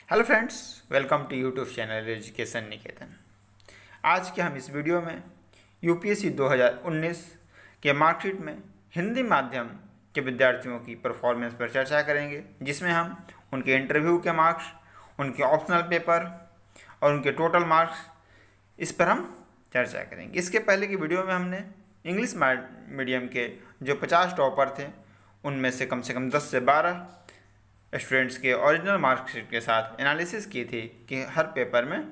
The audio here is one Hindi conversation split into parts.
Hello friends, welcome to YouTube channel education Niketan. आज के हम इस वीडियो में यूपीएससी 2019 के मार्कशीट में हिंदी माध्यम के विद्यार्थियों की परफॉर्मेंस पर चर्चा करेंगे, जिसमें हम उनके इंटरव्यू के मार्क्स, उनके ऑप्शनल पेपर और उनके टोटल मार्क्स, इस पर हम चर्चा करेंगे। इसके पहले की वीडियो में हमने इंग्लिश मीडियम के जो 50 टॉपर थे उनमें से कम 10 से 12 स्टूडेंट्स के ओरिजिनल मार्कशीट के साथ एनालिसिस की थी कि हर पेपर में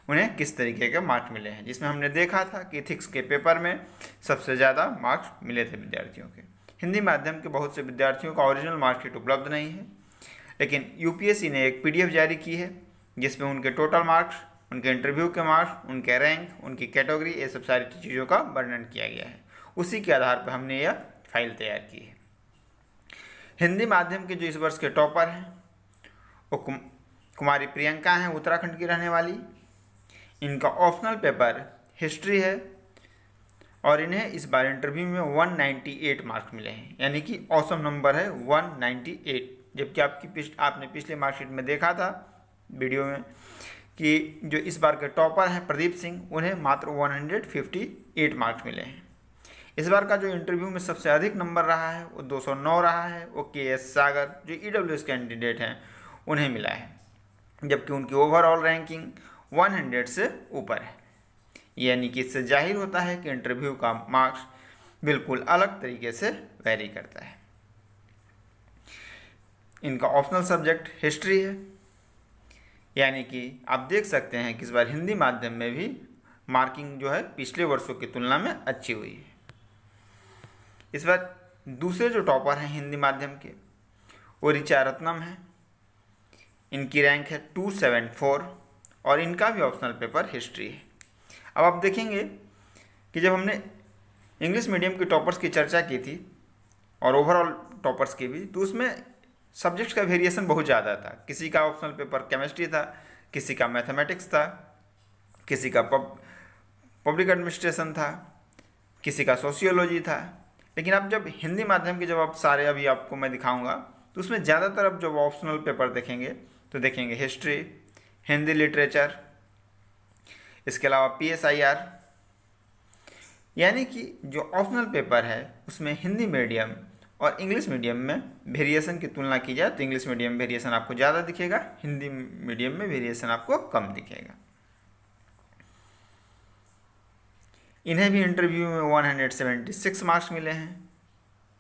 उन्हें किस तरीके के मार्क्स मिले हैं, जिसमें हमने देखा था कि इथिक्स के पेपर में सबसे ज़्यादा मार्क्स मिले थे विद्यार्थियों के। हिंदी माध्यम के बहुत से विद्यार्थियों का ओरिजिनल मार्कशीट उपलब्ध नहीं है, लेकिन यूपीएससी ने एक पीडीएफ जारी की है जिसमें उनके टोटल मार्क्स, उनके इंटरव्यू के मार्क्स, उनके रैंक, उनकी कैटेगरी, ये सब सारी चीज़ों का वर्णन किया गया है। उसी के आधार पर हमने यह फाइल तैयार की है। हिंदी माध्यम के जो इस वर्ष के टॉपर हैं वो कुमारी प्रियंका हैं, उत्तराखंड की रहने वाली। इनका ऑप्शनल पेपर हिस्ट्री है और इन्हें इस बार इंटरव्यू में 198 मार्क्स मिले हैं, यानी कि औसम नंबर है 198। जबकि आपने पिछले मार्कशीट में देखा था वीडियो में कि जो इस बार के टॉपर हैं प्रदीप सिंह, उन्हें मात्र 158 मार्क्स मिले हैं। इस बार का जो इंटरव्यू में सबसे अधिक नंबर रहा है वो 209 रहा है, वो के.एस. सागर जो ईडब्ल्यूएस कैंडिडेट हैं उन्हें मिला है, जबकि उनकी ओवरऑल रैंकिंग 100 से ऊपर है। यानी कि इससे जाहिर होता है कि इंटरव्यू का मार्क्स बिल्कुल अलग तरीके से वेरी करता है। इनका ऑप्शनल सब्जेक्ट हिस्ट्री है, यानी कि आप देख सकते हैं कि इस बार हिंदी माध्यम में भी मार्किंग जो है पिछले वर्षों की तुलना में अच्छी हुई है। इस बार दूसरे जो टॉपर हैं हिंदी माध्यम के वो ऋचा रत्नम हैं। इनकी रैंक है 274 और इनका भी ऑप्शनल पेपर हिस्ट्री है। अब आप देखेंगे कि जब हमने इंग्लिश मीडियम के टॉपर्स की चर्चा की थी और ओवरऑल टॉपर्स की भी, तो उसमें सब्जेक्ट्स का वेरिएशन बहुत ज़्यादा था। किसी का ऑप्शनल पेपर केमिस्ट्री था, किसी का मैथमेटिक्स था, किसी का पब्लिक एडमिनिस्ट्रेशन था, किसी का सोशियोलॉजी था। लेकिन अब जब हिंदी माध्यम के जब आप सारे अभी आपको मैं दिखाऊंगा तो उसमें ज़्यादातर अब जब ऑप्शनल पेपर देखेंगे तो देखेंगे हिस्ट्री, हिंदी लिटरेचर, इसके अलावा PSIR। यानी कि जो ऑप्शनल पेपर है उसमें हिंदी मीडियम और इंग्लिश मीडियम में वेरिएशन की तुलना की जाए तो इंग्लिश मीडियम में वेरिएशन आपको ज़्यादा दिखेगा, हिंदी मीडियम में वेरिएशन आपको कम दिखेगा। इन्हें भी इंटरव्यू में 176 मार्क्स मिले हैं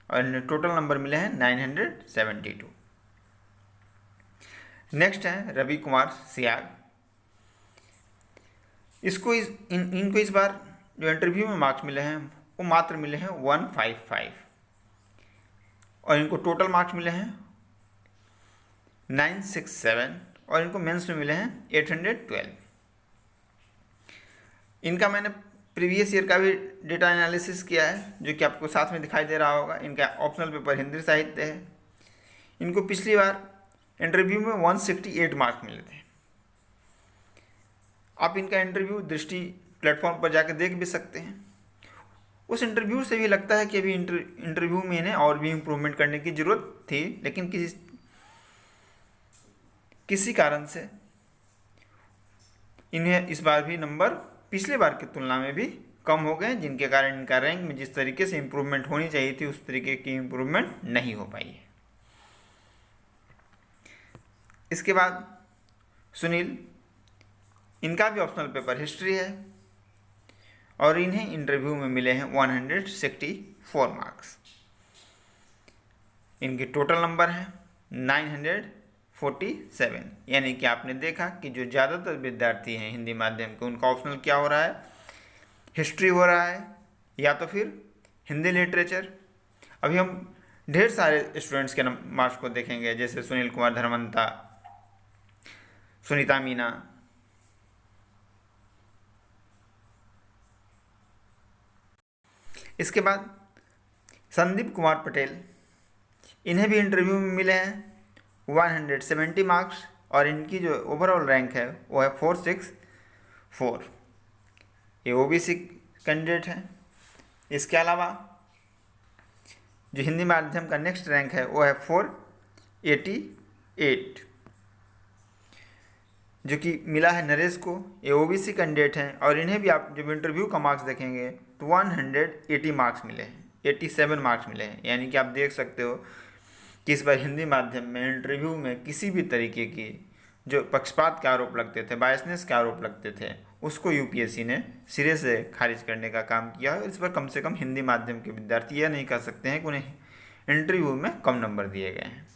और इन्हें टोटल नंबर मिले हैं 972। नेक्स्ट है रवि कुमार सियाग। इनको इस बार जो इंटरव्यू में मार्क्स मिले हैं वो मात्र मिले हैं 155 और इनको टोटल मार्क्स मिले हैं 967 और इनको मेंस में मिले हैं 812। इनका मैंने प्रीवियस ईयर का भी डेटा एनालिसिस किया है जो कि आपको साथ में दिखाई दे रहा होगा। इनका ऑप्शनल पेपर हिंदी साहित्य है। इनको पिछली बार इंटरव्यू में 168 मार्क्स मिले थे। आप इनका इंटरव्यू दृष्टि प्लेटफॉर्म पर जाकर देख भी सकते हैं। उस इंटरव्यू से भी लगता है कि अभी इंटरव्यू में इन्हें और भी इम्प्रूवमेंट करने की ज़रूरत थी, लेकिन किसी कारण से इन्हें इस बार भी नंबर पिछले बार की तुलना में भी कम हो गए, जिनके कारण इनका रैंक में जिस तरीके से इम्प्रूवमेंट होनी चाहिए थी उस तरीके की इम्प्रूवमेंट नहीं हो पाई है। इसके बाद सुनील, इनका भी ऑप्शनल पेपर हिस्ट्री है और इन्हें इंटरव्यू में मिले हैं 164 मार्क्स। इनके टोटल नंबर हैं 947। यानी कि आपने देखा कि जो ज़्यादातर विद्यार्थी हैं हिंदी माध्यम के उनका ऑप्शनल क्या हो रहा है, हिस्ट्री हो रहा है या तो फिर हिंदी लिटरेचर। अभी हम ढेर सारे स्टूडेंट्स के मार्क्स को देखेंगे, जैसे सुनील कुमार धर्मंता, सुनीता मीना, इसके बाद संदीप कुमार पटेल, इन्हें भी इंटरव्यू में मिले हैं 170 मार्क्स और इनकी जो ओवरऑल रैंक है वो है 464। ये OBC कैंडिडेट हैं। इसके अलावा जो हिंदी माध्यम का नेक्स्ट रैंक है वो है 488। जो कि मिला है नरेश को। ये ओबीसी कैंडिडेट हैं और इन्हें भी आप जब इंटरव्यू का मार्क्स देखेंगे तो 180 मार्क्स मिले हैं, 87 मार्क्स मिले हैं। यानी कि आप देख सकते हो कि इस बार हिंदी माध्यम में इंटरव्यू में किसी भी तरीके की जो पक्षपात के आरोप लगते थे, बायसनेस के आरोप लगते थे, उसको यूपीएससी ने सिरे से खारिज करने का काम किया है। इस पर कम से कम हिंदी माध्यम के विद्यार्थी यह नहीं कह सकते हैं कि उन्हें इंटरव्यू में कम नंबर दिए गए हैं।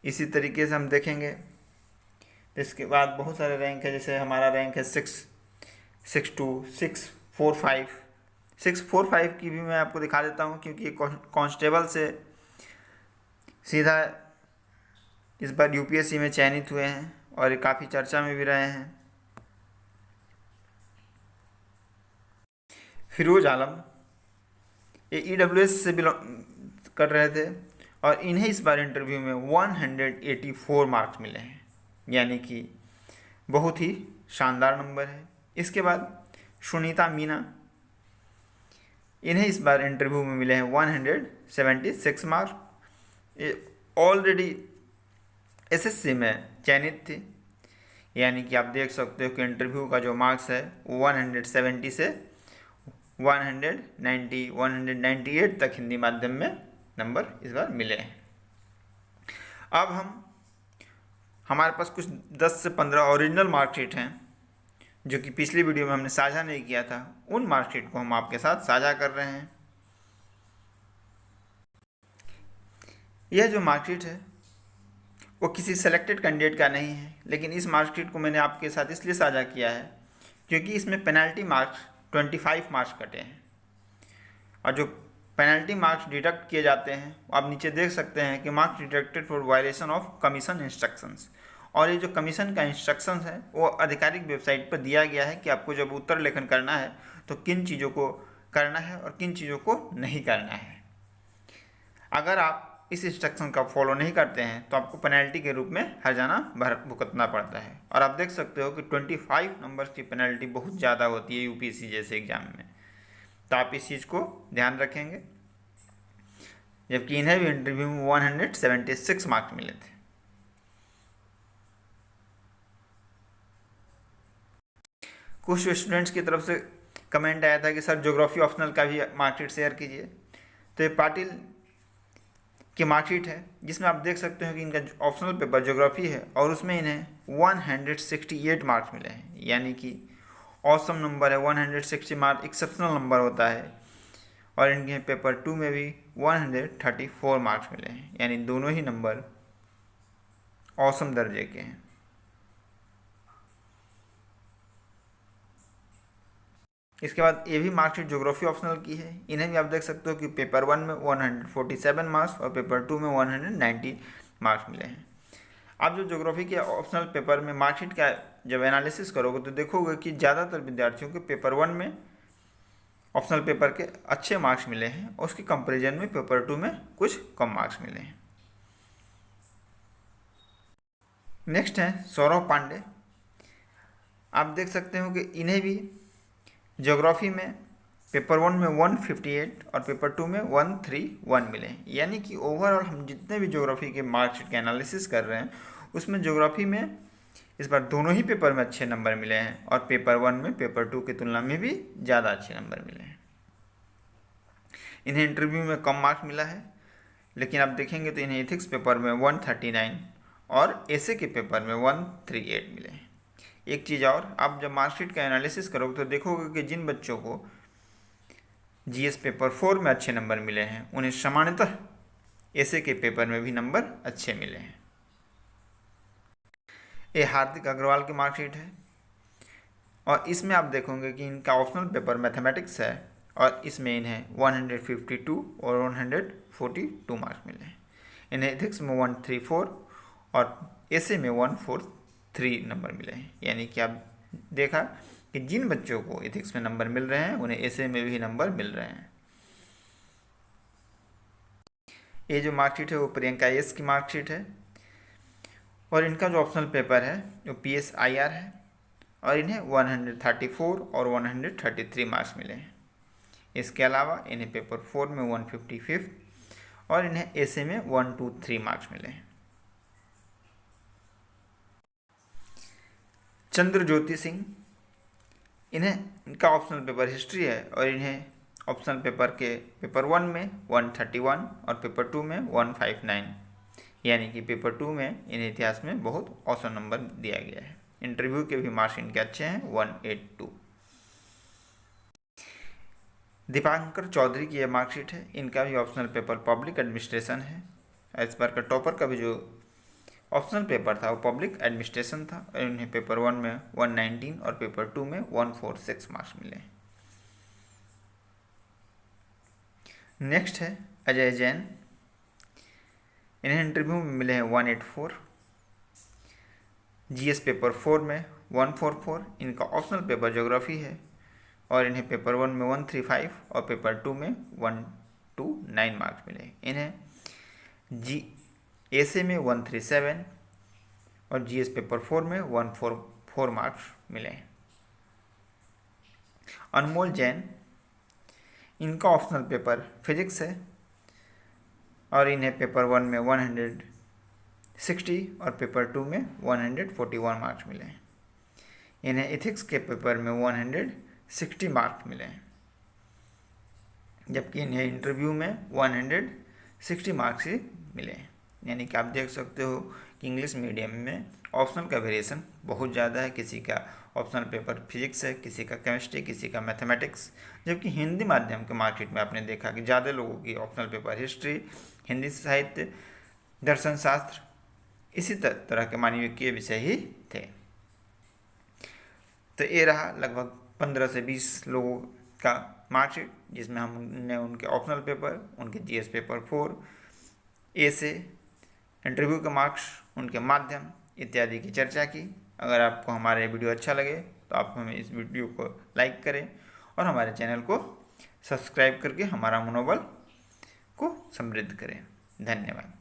इसी तरीके से हम देखेंगे तो इसके बाद बहुत सारे रैंक है। जैसे हमारा रैंक है 662, 645 की भी मैं आपको दिखा देता हूँ, क्योंकि ये कांस्टेबल से सीधा इस बार यूपीएससी में चयनित हुए हैं और ये काफ़ी चर्चा में भी रहे हैं। फिरोज आलम ये ईडब्ल्यूएस से बिलोंग कर रहे थे और इन्हें इस बार इंटरव्यू में 184 मार्क्स मिले हैं, यानी कि बहुत ही शानदार नंबर है। इसके बाद सुनीता मीना, इन्हें इस बार इंटरव्यू में मिले हैं 176 मार्क्स। ये ऑलरेडी एसएससी में चयनित थी, यानी कि आप देख सकते हो कि इंटरव्यू का जो मार्क्स है 170 से 190, 198 तक हिंदी माध्यम में नंबर इस बार मिले हैं। अब हमारे पास कुछ 10 से 15 ओरिजिनल मार्कशीट हैं जो कि पिछली वीडियो में हमने साझा नहीं किया था। उन मार्कशीट को हम आपके साथ साझा कर रहे हैं। यह जो मार्कशीट है वो किसी सेलेक्टेड कैंडिडेट का नहीं है, लेकिन इस मार्कशीट को मैंने आपके साथ इसलिए साझा किया है क्योंकि इसमें पेनल्टी मार्क्स 25 मार्क्स कटे हैं और जो पेनल्टी मार्क्स डिडक्ट किए जाते हैं आप नीचे देख सकते हैं कि marks deducted for violation of commission instructions. और ये जो कमीशन का इंस्ट्रक्शंस है वो आधिकारिक वेबसाइट पर दिया गया है कि आपको जब उत्तर लेखन करना है तो किन चीज़ों को करना है और किन चीज़ों को नहीं करना है। अगर आप इस इंस्ट्रक्शन का फॉलो नहीं करते हैं तो आपको पेनल्टी के रूप में हर्जाना भुगतना पड़ता है। और आप देख सकते हो कि 25 नंबर्स की पेनल्टी बहुत ज़्यादा होती है यूपीएससी जैसे एग्जाम में, तो आप इस चीज़ को ध्यान रखेंगे। जबकि इन्हें भी इंटरव्यू में 176 मार्क्स मिले थे। कुछ स्टूडेंट्स की तरफ से कमेंट आया था कि सर ज्योग्राफी ऑप्शनल का भी मार्कशीट शेयर कीजिए। तो ये पाटिल की मार्कशीट है जिसमें आप देख सकते हो कि इनका ऑप्शनल पेपर ज्योग्राफी है और उसमें इन्हें 168 मार्क्स मिले हैं, यानी कि औसम नंबर है। 160 मार्क्स एक्सेप्शनल नंबर होता है। और इनके पेपर 2 में भी 134 मार्क्स मिले हैं, यानी दोनों ही नंबर औसम दर्जे के हैं। इसके बाद ये भी मार्कशीट ज्योग्राफी ऑप्शनल की है। इन्हें भी आप देख सकते हो कि पेपर 1 में 147 मार्क्स और पेपर 2 में 190 मार्क्स मिले हैं। आप जो ज्योग्राफी के ऑप्शनल पेपर में मार्कशीट का जब एनालिसिस करोगे तो देखोगे कि ज़्यादातर विद्यार्थियों के पेपर 1 में ऑप्शनल पेपर के अच्छे मार्क्स मिले हैं और उसके कंपेरिजन में पेपर 2 में कुछ कम मार्क्स मिले हैं। नेक्स्ट है सौरभ पांडे। आप देख सकते हो कि इन्हें भी ज्योग्राफी में पेपर 1 में 158 और पेपर 2 में 131 मिले हैं, यानी कि ओवरऑल हम जितने भी ज्योग्राफी के मार्कशीट के एनालिसिस कर रहे हैं उसमें ज्योग्राफी में इस बार दोनों ही पेपर में अच्छे नंबर मिले हैं और पेपर 1 में पेपर 2 की तुलना में भी ज़्यादा अच्छे नंबर मिले हैं। इन्हें इंटरव्यू में कम मार्क्स मिला है, लेकिन आप देखेंगे तो इन्हें एथिक्स पेपर में 139 और एसे के पेपर में 138 मिले हैं। एक चीज़ और, आप जब मार्कशीट का एनालिसिस करोगे तो देखोगे कि जिन बच्चों को जीएस पेपर 4 में अच्छे नंबर मिले हैं उन्हें सामान्यतः एसे के पेपर में भी नंबर अच्छे मिले हैं। ये हार्दिक अग्रवाल की मार्कशीट है और इसमें आप देखोगे कि इनका ऑप्शनल पेपर मैथमेटिक्स है और इसमें इन्हें 152 और 142 मार्क्स मिले हैं। इन्हें एथिक्स में 134 और एसे में 143 नंबर मिले हैं, यानी कि आप देखा कि जिन बच्चों को एथिक्स में नंबर मिल रहे हैं उन्हें एसे में भी नंबर मिल रहे हैं। ये जो मार्कशीट है वो प्रियंका एस की मार्कशीट है और इनका जो ऑप्शनल पेपर है वो PSIR है और इन्हें 134 और 133 मार्क्स मिले हैं। इसके अलावा इन्हें पेपर 4 में 155 और इन्हें ऐसे में 1, 2, 3 मार्क्स मिले हैं। चंद्र ज्योति सिंह, इनका ऑप्शनल पेपर हिस्ट्री है और इन्हें ऑप्शनल पेपर के पेपर 1 में 131 और पेपर 2 में 159, यानी कि पेपर 2 में इन्हें इतिहास में बहुत औसत नंबर दिया गया है। इंटरव्यू के भी मार्क्स इनके अच्छे हैं, 182। दीपांकर चौधरी की यह मार्कशीट है, इनका भी ऑप्शनल पेपर पब्लिक एडमिनिस्ट्रेशन है। इस बार का टॉपर का भी जो ऑप्शनल पेपर था वो पब्लिक एडमिनिस्ट्रेशन था और इन्हें पेपर 1 में 119 और पेपर 2 में 146 मार्क्स मिले। नेक्स्ट है अजय जैन, इन्हें इंटरव्यू में मिले हैं 184, जीएस पेपर 4 में 144, इनका ऑप्शनल पेपर ज्योग्राफी है और इन्हें पेपर 1 में 135 और पेपर 2 में 129 मार्क्स मिले। इन्हें एसे में 137 और जीएस पेपर 4 में 144 मार्क्स मिले। अनमोल जैन, इनका ऑप्शनल पेपर फिजिक्स है और इन्हें पेपर 1 में 160 और पेपर 2 में 141 मार्क्स मिले। इन्हें इथिक्स के पेपर में 160 मार्क्स मिले, जबकि इन्हें इंटरव्यू में 160 मार्क्स ही मिले। यानी कि आप देख सकते हो कि इंग्लिश मीडियम में ऑप्शनल का वेरिएशन बहुत ज़्यादा है। किसी का ऑप्शनल पेपर फिजिक्स है, किसी का केमिस्ट्री, किसी का मैथमेटिक्स, जबकि हिंदी माध्यम के मार्कशीट में आपने देखा कि ज़्यादा लोगों की ऑप्शनल पेपर हिस्ट्री, हिंदी साहित्य, दर्शन शास्त्र, इसी तरह के मानविकीय विषय ही थे। तो ये रहा लगभग 15 से 20 लोगों का मार्कशीट, जिसमें हमने उनके ऑप्शनल पेपर, उनके जीएस पेपर 4, ए से इंटरव्यू के मार्क्स, उनके माध्यम इत्यादि की चर्चा की। अगर आपको हमारा वीडियो अच्छा लगे तो आप हमें इस वीडियो को लाइक करें और हमारे चैनल को सब्सक्राइब करके हमारा मनोबल को समृद्ध करें। धन्यवाद।